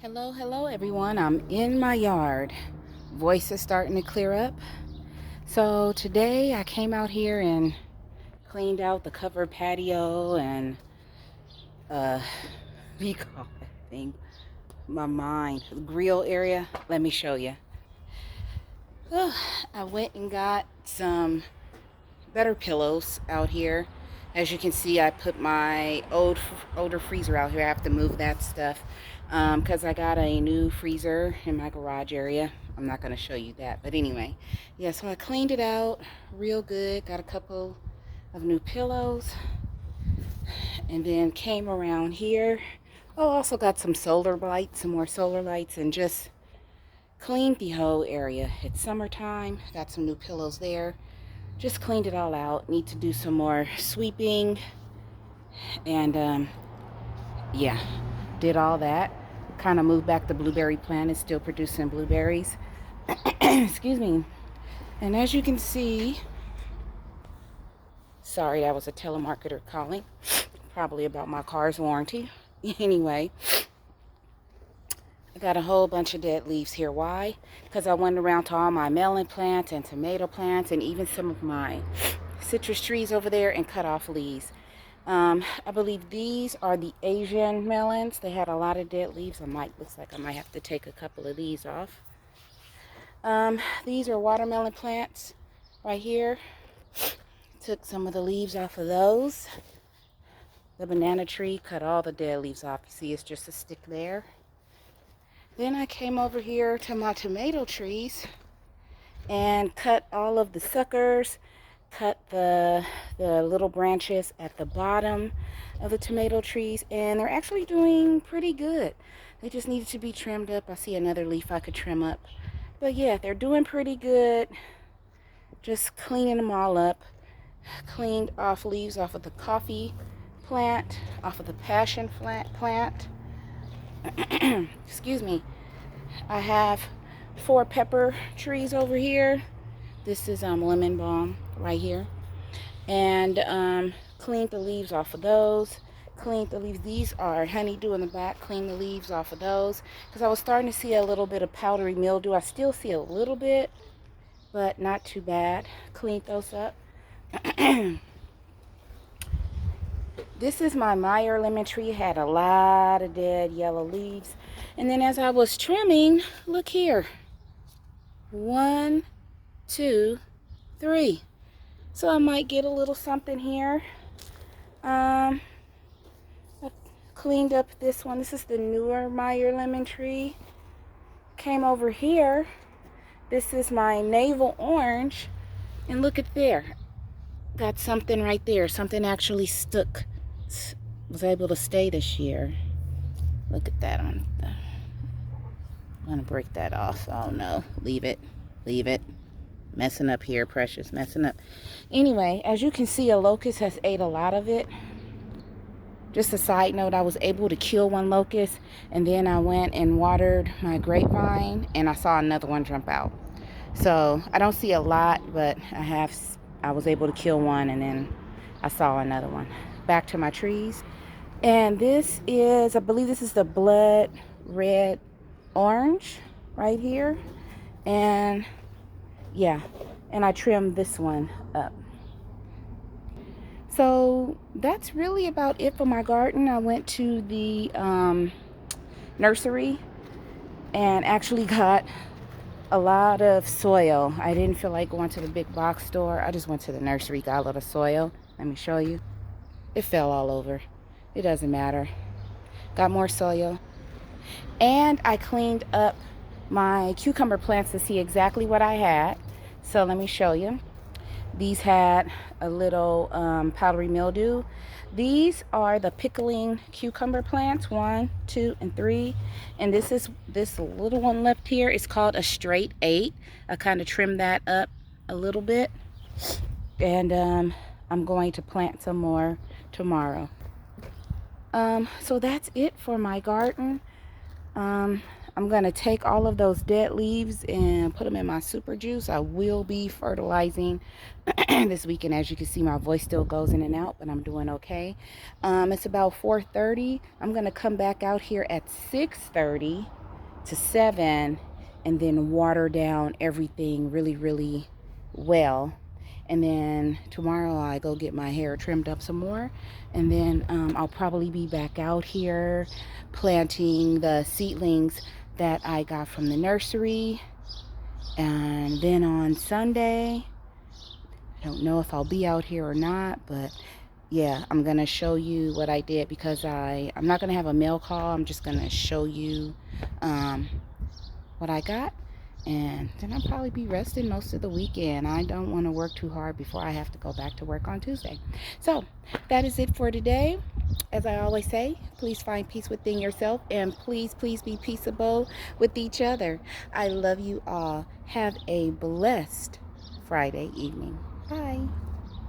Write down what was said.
Hello everyone. I'm in my yard. Voice is starting to clear up. So today I came out here and cleaned out the covered patio and what do you call that thing? My mind. The grill area. Let me show you. I went and got some better pillows out here. As you can see, I put my older freezer out here. I have to move that stuff because I got a new freezer in my garage area. I'm not going to show you that, but anyway, yeah, so I cleaned it out real good. Got a couple of new pillows and then came around here. Oh, also got some solar lights, some more solar lights, and just cleaned the whole area. It's summertime. Got some new pillows there. Just cleaned it all out. Need to do some more sweeping and yeah, did all that. Kind of moved back the blueberry plant. It's still producing blueberries. Excuse me. And as you can see, sorry, that was a telemarketer calling, probably about my car's warranty. Anyway, I got a whole bunch of dead leaves here. Why? Because I went around to all my melon plants and tomato plants and even some of my citrus trees over there and cut off leaves. I believe these are the Asian melons. They had a lot of dead leaves. Looks like I might have to take a couple of these off. These are watermelon plants right here. Took some of the leaves off of those. The banana tree, cut all the dead leaves off. You see, it's just a stick there. Then I came over here to my tomato trees and cut all of the suckers, cut the little branches at the bottom of the tomato trees, and they're actually doing pretty good. They just needed to be trimmed up. I see another leaf I could trim up. But yeah, they're doing pretty good. Just cleaning them all up. Cleaned off leaves off of the coffee plant, off of the passion plant. Excuse me. I have 4 pepper trees over here. This is lemon balm right here. And cleaned the leaves off of those. Cleaned the leaves. These are honeydew in the back. Cleaned the leaves off of those because I was starting to see a little bit of powdery mildew. I still see a little bit, but not too bad. Cleaned those up. This is my Meyer lemon tree. It had a lot of dead yellow leaves. And then as I was trimming, look here. 1, 2, 3. So I might get a little something here. I cleaned up this one. This is the newer Meyer lemon tree. Came over here. This is my navel orange. And look at there. Got something right there. Something actually stuck. Was able to stay this year. Look at that. I'm gonna break that off. Oh no, leave it, messing up here, precious, messing up. Anyway, as you can see, a locust has ate a lot of it. Just a side note, I was able to kill one locust, and then I went and watered my grapevine and I saw another one jump out. So I don't see a lot, but I was able to kill one, and then I saw another one. Back to my trees. And this is, I believe this is the blood red orange right here. And yeah, and I trimmed this one up. So that's really about it for my garden. I went to the nursery and actually got a lot of soil. I didn't feel like going to the big box store. I just went to the nursery, got a lot of soil. Let me show you. It fell all over. It doesn't matter. Got more soil. And I cleaned up my cucumber plants to see exactly what I had. So let me show you. These had a little powdery mildew. These are the pickling cucumber plants, 1, 2, and 3. And this little one left here is called a straight 8. I kind of trimmed that up a little bit. And I'm going to plant some more tomorrow. So that's it for my garden. I'm going to take all of those dead leaves and put them in my super juice. I will be fertilizing this weekend. As you can see, my voice still goes in and out, but I'm doing okay. It's about 4:30. I'm going to come back out here at 6:30 to 7 and then water down everything really, really well. And then tomorrow I go get my hair trimmed up some more, and then I'll probably be back out here planting the seedlings that I got from the nursery. And then on Sunday, I don't know if I'll be out here or not, but yeah, I'm gonna show you what I did, because I'm not gonna have a mail call. I'm just gonna show you what I got, and then I'll probably be resting most of the weekend. I don't want to work too hard before I have to go back to work on Tuesday. So that is it for today. As I always say, please find peace within yourself, and please be peaceable with each other. I love you all. Have a blessed Friday evening. Bye.